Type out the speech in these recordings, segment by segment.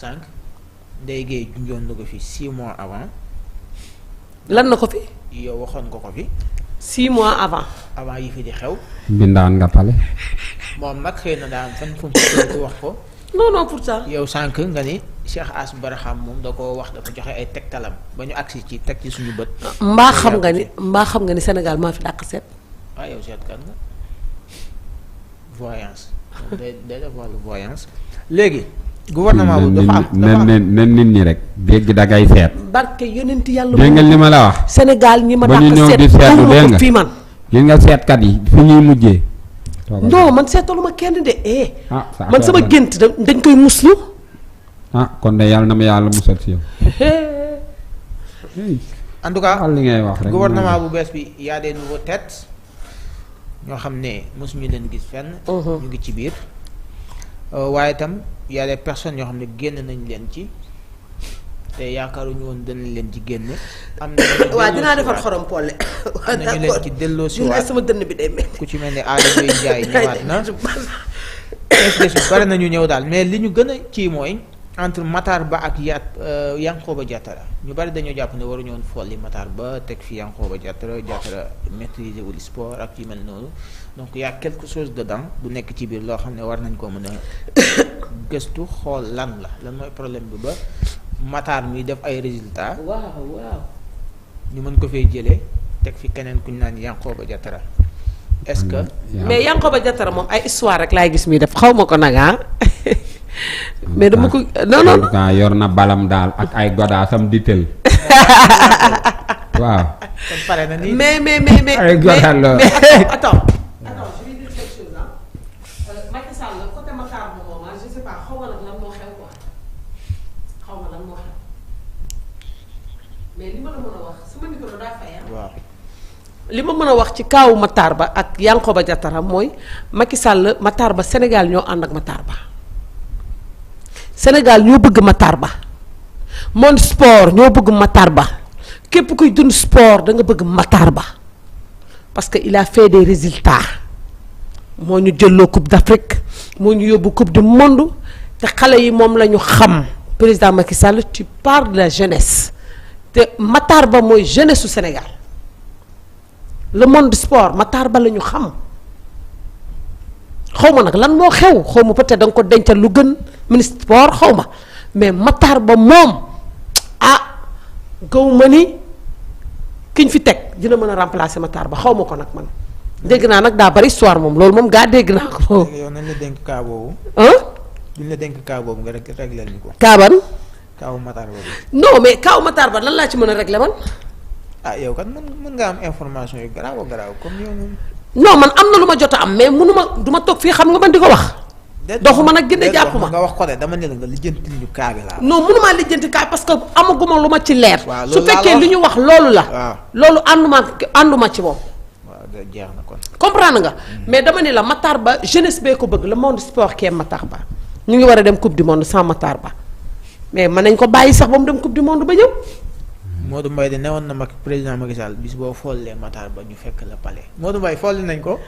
5 Ndeye Gueye junjoon na ko fi 6 mois avant. lan na ko fi. yow waxoon nga ko fi. 6 mois avant. avant yi fi di xew. bindaan nga pale. moom nag xëy na daan fan fu mu wax ko. non pourtant. yow sànq nga ni Cheikh Ass Barham moom da koo wax dafa joxe ay tegtalam ba ñu agsi ci teg ci suñu bët. mbaa xam nga ni Sénégal maa fi dàq seet. ah yow seet kan nga voyance. day def wàllu voyance. léegi. gouvernement bu dafa am nen nit ñi rek dégg da ngay seet. barke yonent yàlla. dégg nga li ma la wax. Sénégal ñi ma ba ñu dàq ñëw seet di seetlu dégg nga fii man. li nga seetkat yi fi ñuy mujjee. non man seetaluma kenn de man sama la. gént dañ koy muslu. kon de yàlla na ma yàlla musal si yow. en tout cas li ngay wax rek gouvernement bu bees bi y a des nouveaux têtes ñoo xam ne mosuñu leen gis fenn. ñu ngi ci biir. waaye itam y a des personnes yoo xam ne génn nañ leen ci te yaakaaruñu woon danañ leen ci génne. am na waaw dinaa defal xorom polle. am na ñu leen ci delloo si waat sama dënn bi day métti. ku ci mel ne Aly Ngouille Ndiaye ñëwaat na. bari na ñu ñëw daal mais li ñu gën a kii mooy entre Matar Ba ak Yankhoba Diattara ñu bari dañoo jàpp ne waruñu woon folli Matar Ba teg fi Yankhoba Diattara maîtriser wul sport ak yu mel noonu donc y a quelque chose dedans bu nekk ci biir loo xam ne war nañ ko mën a gëstu xool lan mooy problème bi ba Matar mi def ay résultats. waaw. ñu mën ko fay jëlee teg fi keneen ku ñu naan Yankhoba Diattara est-ce que. mais Yankhoba Diattara moom ay histoire rek laay gis muy def xaw ma ko nag mais dama ko non. yor na balam daal ak ay godaasam di tël. waaw. kon pare na nii mais ay godaas la. attends je vais dire quelque chose Macky Sall côté Matar Ba moom je sais pas xaw ma nag lan moo xew quoi xaw ma lan moo xew mais li ma la mën a wax sama micro daa fay waaw. li ma mën a wax ci kaawu Matar Ba ak Yankhoba Diattara mooy Macky Sall Matar Ba Sénégal ñoo ànd ak Matar Ba Sénégal ñoo bëgg Matar Ba monde sport ñoo bëgg Matar Ba képp kuy dund sport da nga bëgg Matar Ba parce que il a fait des résultats moo ñu jëlloo coupe d'Afrique moo ñu yóbbu coupe du monde te xale yi moom la ñu xam président Macky Sall tu parles de la jeunesse te Matar Ba mooy jeunesse su Sénégal le monde du sport Matar Ba la ñu xam xaw ma nag lan moo xew xaw ma peut-être da nga ko dencal lu gën ministre sport xaw ma mais Matar Ba moom gaw ma ni kiñ fi teg dina mën a remplacer Matar Ba xaw ma ko nag man dégg naa nag daa bari histoire moom loolu moom gaa dégg naa ko. yow nañ la dénk kaa boobu. duñ la dénk kaa boobu nga réglé ñu ko. Kaaban. kaawu Matar Ba bi. non mais kaawu Matar Ba lan laa ci mën a réglé man. yow kat mën nga am information yu garaaw comme yow moom. non man am na lu ma jot a am mais du ma toog fii xam nga man di ko wax. doxuma nag gën a jàpp ma nga wax ko de dama ne la nga lijjanti ñu kaa bi laa. non mënumaa lijjanti kaa parce que amaguma lu ma ci leer. su loolu fekkee li ñu wax loolu la. waaw loolu ànduma ci moom. waaw jeex na kon. comprendre nga. mais dama ne la Matar Ba jeunesse bee ko bëgg le monde sport kee Matar Ba ñu ngi war a dem coupe du monde sans Matar Ba mais mën nañ ko bàyyi sax ba mu dem coupe du monde ba ñëw. Modou Mbaye de newoon na mag président Macky Sall bis boo follee Matar Ba ñu fekk la palais Modou Mbaye folli nañ ko.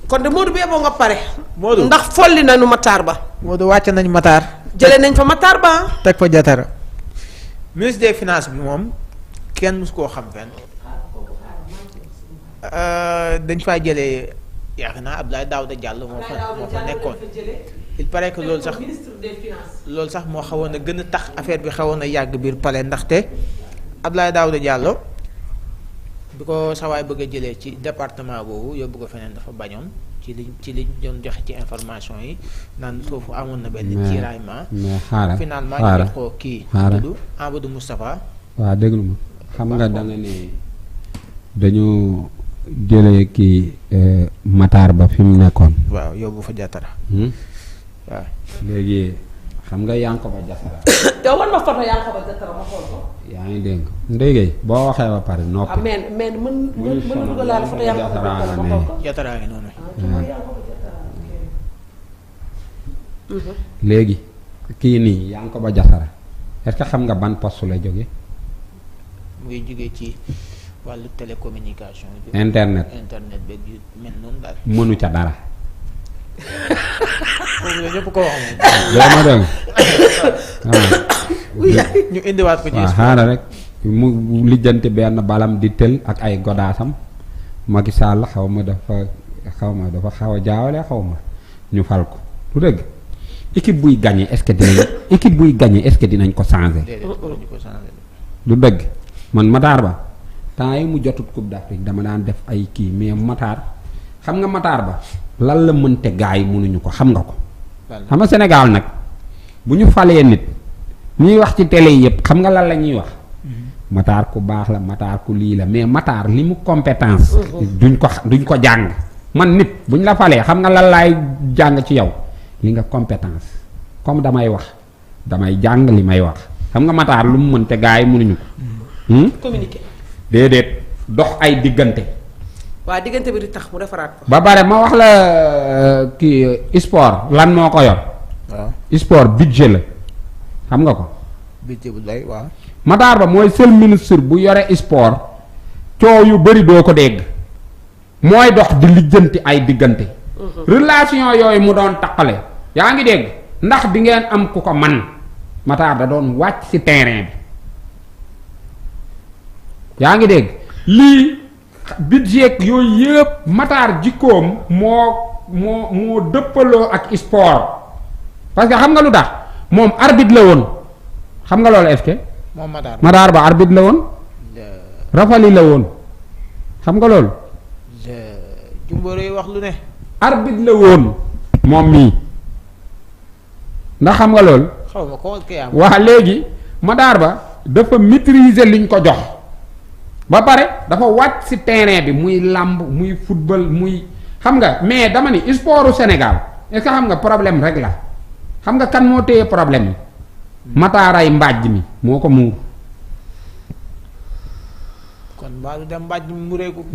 kon de Modou bee boo nga pare. Modou ndax folli nañu Matar Ba. Modou wàcc nañ Matar. jëlee nañ fa Matar Ba. teg fa Diattara. ministre des finances bi moom kenn mus koo xam fenn. dañ faa jëlee yaakaar naa Abdoulaye Daouda Diallo moo fa nekkoon. il paraît que loolu sax moo xawoon a gën a tax affaire bi xawoon a yàgg biir palais ndaxte Abdoulaye Daouda Diallo bi ko sawaay bëgg a jëlee ci département boobu yóbbu ko feneen dafa bañoon ci liñ doon joxe ci information yi naan foofu amoon na benn tiraillement finalement ñu def ko kii Amadou Moustapha. waaw déglu ma xam nga da nga ne dañu jëlee kii Matar Ba fi mu nekkoon. waaw yóbbu fa Diattara. waaw léegi xam nga Yankhoba Diattara. yow war na photo Yankhoba Diattara ma xool ko. yaa ngi dégg ndéygay boo waxee ba pare noppi. mais mën na dugal laal photo Yankhoba Diattara ma xool ko. Diattara ngi noonu. léegi kii nii Yankhoba Diattara est-ce que xam nga ban poste la jóge mu ngi jógee ci wàllu télécommunication. internet beeg yu mel noonu daal. mënu ca dara. foofu la ñëpp ko wax moom. yaa ma dégg ñu indiwaat ko ci waaw xaaral rek mu lijjanti benn balam di tël ak ay godaasam Macky Sall xaw ma dafa xaw a jaawale xaw ma ñu fal ko du dëgg équipe buy gagné est-ce que dinañ équipe buy gagné est-ce que dinañ ko changer du dëgg man Matar Ba temps yi mu jotut Coupe d'Afrique dama daan def ay kii mais Matar xam nga Matar Ba lan la mënte gaa yi mënuñu ko xam nga ko xam nga Sénégal nag bu ñu falee nit ñuy wax ci télé yëpp xam nga lan la ñuy wax Matar ku baax la Matar ku lii la mais Matar li mu compétence duñ ko jàng man nit buñ la falee xam nga lan laay jàng ci yow li nga compétence comme damay wax damay jàng li may wax xam nga Matar lu mu mënte gaa yi mënuñu ko communiquer déedéet dox ay diggante waa diggante bi di tax mu defaraat ko ba bare ma wax la kii sport lan moo ko yor waaw sport budget la xam nga ko budget bu lay waaw. Matar Ba mooy seul ministre bu yore sport coow yu bëri doo ko dégg mooy dox di lijjanti ay diggante relation yooyu mu doon taqale yaa ngi dégg ndax di ngeen am ku ko man Matar da doon wàcc ci terrain bi yaa ngi dégg lii budget yooyu yëpp Matar jikkoom moo dëppaloo ak sport parce que xam nga lu tax moom arbitre la woon xam nga loolu est-ce que moom Matar Ba arbitre la woon rafali la woon xam nga loolu Jumboro yi wax lu ne. arbitre la woon moom mii ndax xam nga loolu xaw ma ko kay am. waa léegi Matar Ba dafa maîtriser liñ ko jox ba pare dafa wàcc ci terrain bi muy làmb muy football muy xam nga mais dama ni sportu Sénégal est-ce que xam nga problème rek la xam nga kan moo téye problème yi Mataaray mbàjj mi moo ko muur kon mbaa du dem mbàjj mi mu réeku.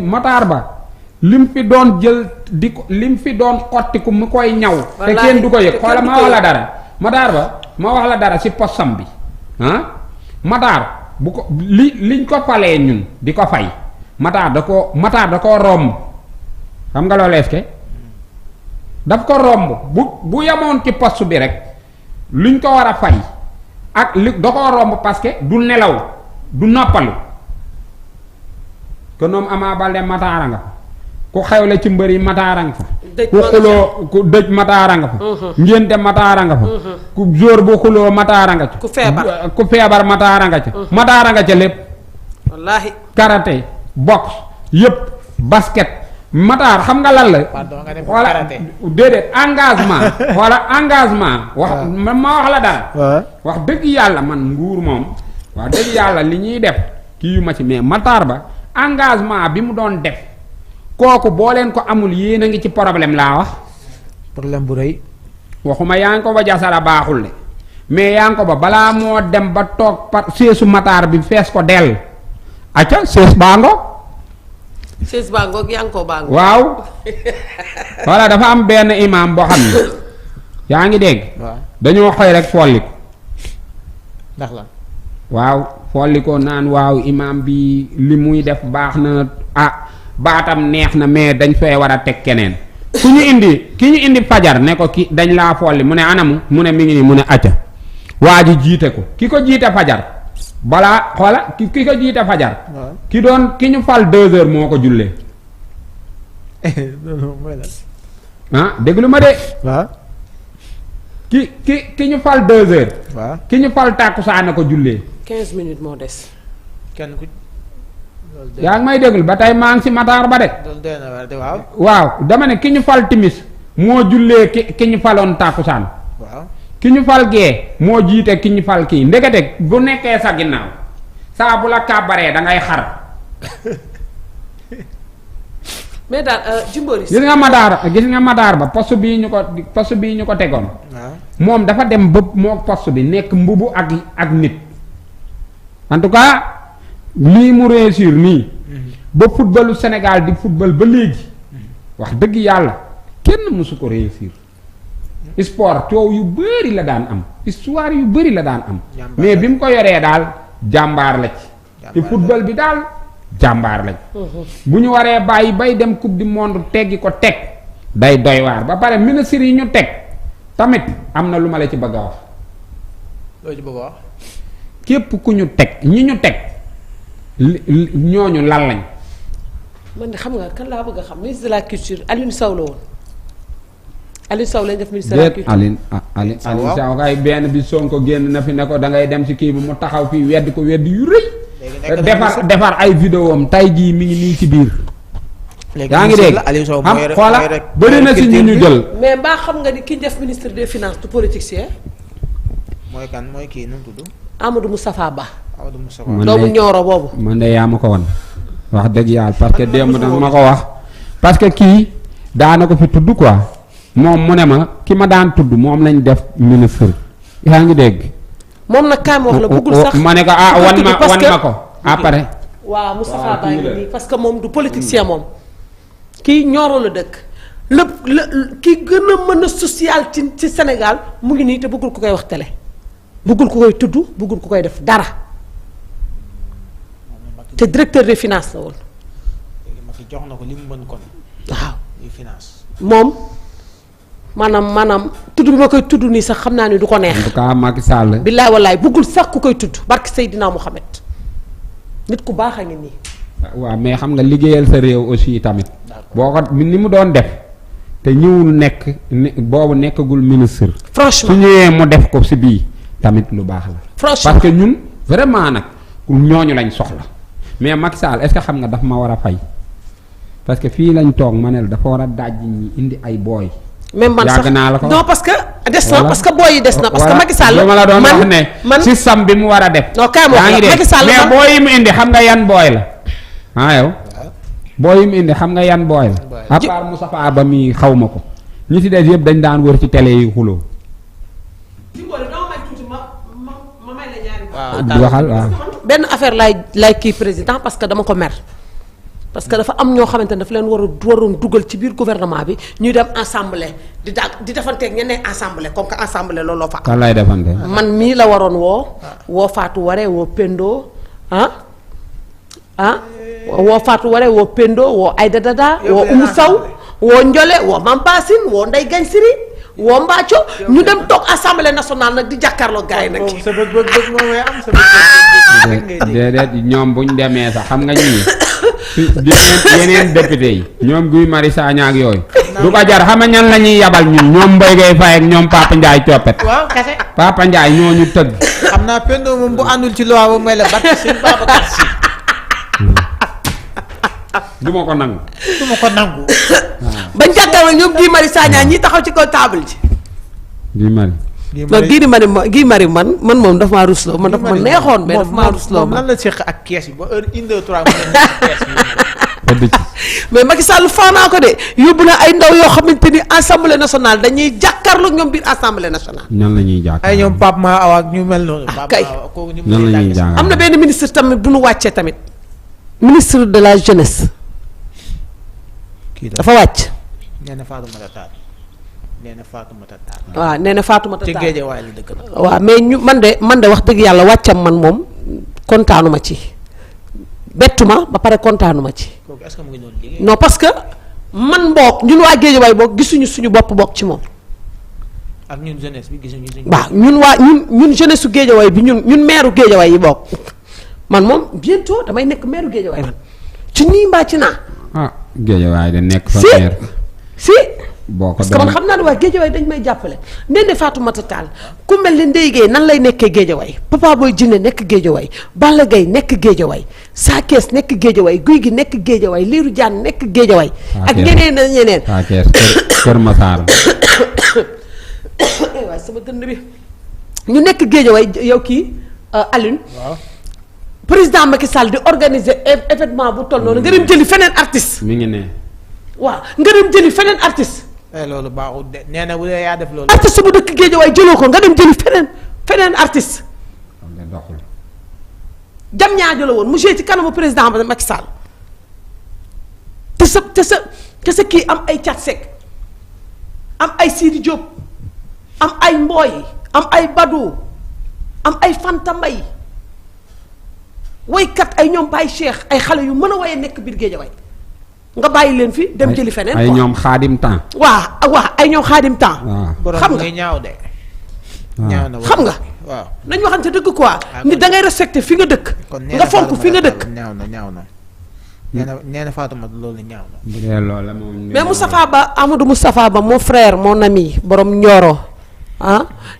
Matar Ba lim fi doon jël di ko lim fi doon xottiku mu koy ñaw te kenn du ko yëg xoola ma wax la dara Matar Ba ma wax la dara ci postam bi Matar bu ko liñ ko falee ñun di ko fay Matar da koo romb xam nga loolu est-ce que daf ko romb bu yemoon ci poste bi rek luñ ko war a fay ak li da koo romb parce que du nelaw du noppalu que ñoom Ama Baldé Matar nga fa ku xewle ci mbër yi Matar nga fa ku xuloo ku dëj Matar nga fa ngénte Matar nga fa ku jour bu xuloo Matar nga ca ku feebar Matar nga ca Matar nga ca lépp wallaahi karaté boxe yëpp basket Matar xam nga lan la wala déedéet engagement wala engagement wax ma wax la dara wax dëgg yàlla man nguur moom wax dëgg yàlla li ñuy def kii yu ma ci mais Matar Ba engagement bi mu doon def kooku boo leen ko amul yéen a ngi ci problème laa wax problème bu rëy. waxuma yaa ngi ko ba jasara baaxul de mais yaa ngi ko ba balaa moo dem ba toog par seesu Matar bi fees ko dell acca sees baango sees baangoog yaa ngi ko baango waaw voilà dafa am benn imam boo xam ne yaa ngi dégg dañoo xëy rek folli ko ndax la waaw folli ko naan waaw imam bi li muy def baax na baatam neex na mais dañ fee war a teg keneen ki ñu indi fajar ne ko ki dañ laa folli mu ne anamu mu ne mi ngi nii mu ne acca waa ji jiite ko ki ko jiite fajar balaa xoola ki ko jiite fajar ki ñu fal 2 heures moo ko jullee déglu ma de ki ñu fal 2 heures ki ñu fal tàkkusaan ko jullee 15 minutes moo des kenn ku yaa ngi may déglu ba tey maa ngi ci Matar Ba de waaw dama ne ki ñu fal timis moo jullee ki ñu faloon tàkkusaan ki ñu fal gee moo jiite ki ñu fal kii ndekete bu nekkee sa ginnaaw saa bu la kàbbaree da ngay xar mais daal Jimbori gis nga Matar Ba poste bii ñu ko tegoon moom dafa dem ba moo poste bi nekk mbubu ak nit en tout cas lii mu réussir nii ba footballu Sénégal di football ba léegi wax dëgg yàlla kenn mësu ko réussir sport coow yu bëri la daan am histoire yu bëri la daan am mais bi mu ko yoree daal jàmbaar la ci te football bi daal jàmbaar lañ bu ñu waree bàyyi bay dem coupe du monde teggi ko teg day doy waar ba pare ministre yi ñu teg tamit am na lu ma la ci bëgg a wax. loo ci bëgg a wax. képp ku ñu teg ñi ñu teg ñooñu lan lañ. man de xam nga kan laa bëgg a xam ministre de la culture Alioune Sow la woon Alioune Sow lañ def ministre de la culture. Alioune Sow kay benn bi Sonko génn na fi ne ko da ngay dem ci kii bi mu taxaw fii weddi ko weddi yu rëy. defar ay vidéo am tay jii mi ngi nii ci biir. yaa ngi dégg xam xoola bëri na si ñu jël. mais mbaa xam nga ni ki def ministre des finances du politicien. mooy kan mooy kii nu mu tudd. Amadou Moustapha Ba. Amadou Moustapha Ba doomu Nioro boobu. man de yaa ma ko wan wax dëgg yàlla parce que démb danga ma ko wax parce que kii daana ko fi tudd quoi moom mu ne ma ki ma daan tudd moom lañ def ministre yaa ngi dégg. moom nag kaay ma wax la bëggul sax. ma ne ko wan ma ko après. waaw Moustapha Ba ngi nii parce que moom du politicien moom. kii Nioro la dëkk lépp la kii gën a mën a social ci Sénégal mu ngi nii te bëggul ku koy wax télé bëggul ku koy tudd bëggul ku koy def dara te directeur des finances la woon. léegi Macky jox na ko li mu mën kon. waaw muy finance. moom maanaam tudd bi ma koy tudd nii sax xam naa ni du ko neex. en tout cas Macky Sall. billaay wallaay bëggul sax ku koy tudd barke Seydina Mouhamed nit ku baax a ngi nii. waaw mais xam nga liggéeyal sa réew aussi tamit. boo ko ni mu doon def te ñëwul nekk boobu nekkagul ministre. franchement su ñëwee mu def ko si bii tamit lu baax la. franchement parce que ñun vraiment nag ñooñu lañ soxla mais Macky Sall est-ce que xam nga daf ma war a fay parce que fii lañ toog ma ne la dafa war a daj ñi indi ay booy. même man sax yàgg naa la ko non parce que des na parce que booy yi des na parce que Macky Sall ma la doon wax ne man système bi mu war a def. non kaay ma wax la Macky Sall mais booy yi mu indi xam nga yan booy la ah yow. booy yi mu indi xam nga yan booy la. à part Moustapha Ba mi xaw ma ko ñi si des yëpp dañ daan wër ci télé yi xuloo. waaw waxal waaw. benn affaire lay kii président parce que dama ko mer parce que dafa am ñoo xamante ne dafa leen waroon dugal ci biir gouvernement bi ñuy dem assemblée di defanteeg ñeneen assemblée comme que assemblée looloo fa am. kan lay defante. man mii la waroon woo Fatou Waré woo Pendo woo Fatou Waré woo Pendo woo Aïda Dada woo Oumou Sow woo Ndiolé woo Mampassine woo Ndeye Gagne Siri woo Mbacco ñu dem toog assemblée nationale nag di jàkkaarloo gars yi nag. sa bëgg moom mooy am sa bëgg. déedéet ñoom buñ demee sax xam nga ñii yeneen député yi ñoom Guy Marius Sagna ak yooyu. du ko jar xam nga ñan la ñuy yabal ñun ñoom Mbaye Gueye Faye ak ñoom Papa Ndiaye coppet. waaw kese. Papa Ndiaye ñoo ñu tëgg. xam naa Pendo moom bu àndul ci loi ba may la barke seen Babacar Si. du ma ko nangu. du ma ko nangu. bañ jàkkaarloo ñoom Guy Marius Sagna ñi taxaw ci kaw table ji. Guy Marius. non Guy Marius man moom dafa maa rusloo man dafa ma neexoon mais dafa maa rusloo moom man. lan la seq ak kees yi ba heure 1 2 3 mu ne kees yi. mais Macky Sall faanaa ko de yóbbu na ay ndaw yoo xamante ni assemblée nationale dañuy jàkkaarloo ñoom biir assemblée nationale. ñan la ñuy jàkkaarloo ay ñoom Pape Ma Awa ak ñu mel noonu. ah kay ñan la ñuy jàkkaarloo am na benn ministre tamit bu nu wàccee tamit. ministre de la jeunesse. kii dafa wàcc. nee na Fatoumata Tall. nee na Fatoumata Tall. waaw nee na Fatoumata Tall ci Géejawaay la dëkk na. waaw mais man de wax dëgg yàlla wàccam man moom kontaanuma ci bettuma ba pare kontaanuma ci. kooku est-ce que mu ngi doon liggéey. non parce que man boog ñun waa Géejawaay boog gisuñu suñu bopp boog ci moom. ak ñun jeunesse bi gisuñu suñu. waaw ñun jeunesse su Géejawaay bi ñun maire Géejawaay yi boog man moom bientôt damay nekk maire Géejawaay man ci nii mbaa ci naa. ah Géejawaay de nekk fa si maire. si. boo ko parce que man xam naa ne waa Géejawaay dañ may jàppale Ndeye Fatoumata Tall ku mel ni Ndeye Gueye nan lay nekkee Géejawaay Papa Boy Djiné nekk Géejawaay Balla Gaye nekk Géejawaay Sa Thiès nekk Géejawaay Guy gi nekk Géejawaay Lirou Diane nekk Géejawaay ak ñeneen ak ñeneen. Sa Thiès Kër Massar. waaye sama dënd bi ñu nekk Géejawaay yow kii Alioune. waaw. président Macky Sall di organiser événement bu toll noonu nga dem jëli feneen artiste. mi ngi ne. waaw nga dem jëli feneen artiste. loolu baaxul de nee na bu dee yaa def loolu. artiste bu dëkk Géejawaay jëloo ko nga dem jëli feneen artiste. xam nga doxul. jam ñaajo la woon mu joué ci kanamu président ba Macky Sall te sa kii am ay Thiat Seck am ay Sidi Diop am ay Mboy am ay Badou am ay Fanta Mbaye woykat ay ñoom Baye Cheikh ay xale yu mën a woye nekk biir Géejawaay nga bàyyi leen fi dem jëli feneen ay quoi. ñoom xaadim temps. waa ay ñoom xaadim temps. waaw xam nga ñaaw de. waaw ñaaw na xam nga. waaw nañ waxante dëgg quoi. nit da ngay respecté fi nga dëkk. kon nga fonk fi nga dëkk. ñaaw na. nee na Fatoumata loolu ñaaw na. bu dee loolu moom. mais Moustapha Ba Amadou Moustapha Ba mon frère mon ami borom Nioro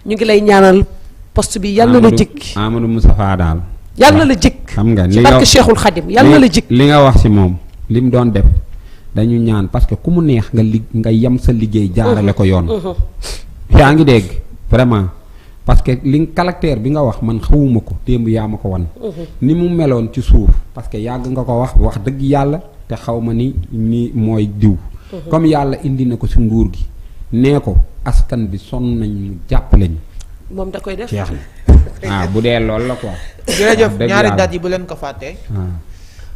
ñu ngi lay ñaanal poste bi yàlla na la jik. Amadou Moustapha daal. yàlla na la jik. xam nga ci barke Cheikhul Khadim yàlla na la jik. li nga wax ci moom li mu doon def dañu ñaan parce que ku mu neex nga yem sa liggéey jaarale ko yoon. yaa ngi dégg vraiment parce que li caractère bi nga wax man xawuma ko démb yaa ma ko wan. ni mu meloon ci suuf parce que yàgg nga ko wax dëgg yàlla te xaw ma ni mooy diw. comme yàlla indi na ko ci nguur gi nee ko askan bi sonn nañ mu jàppale ñu. moom da koy def. bu dee loolu la quoi. jërëjëf ñaari date yi bu leen ko fàttee.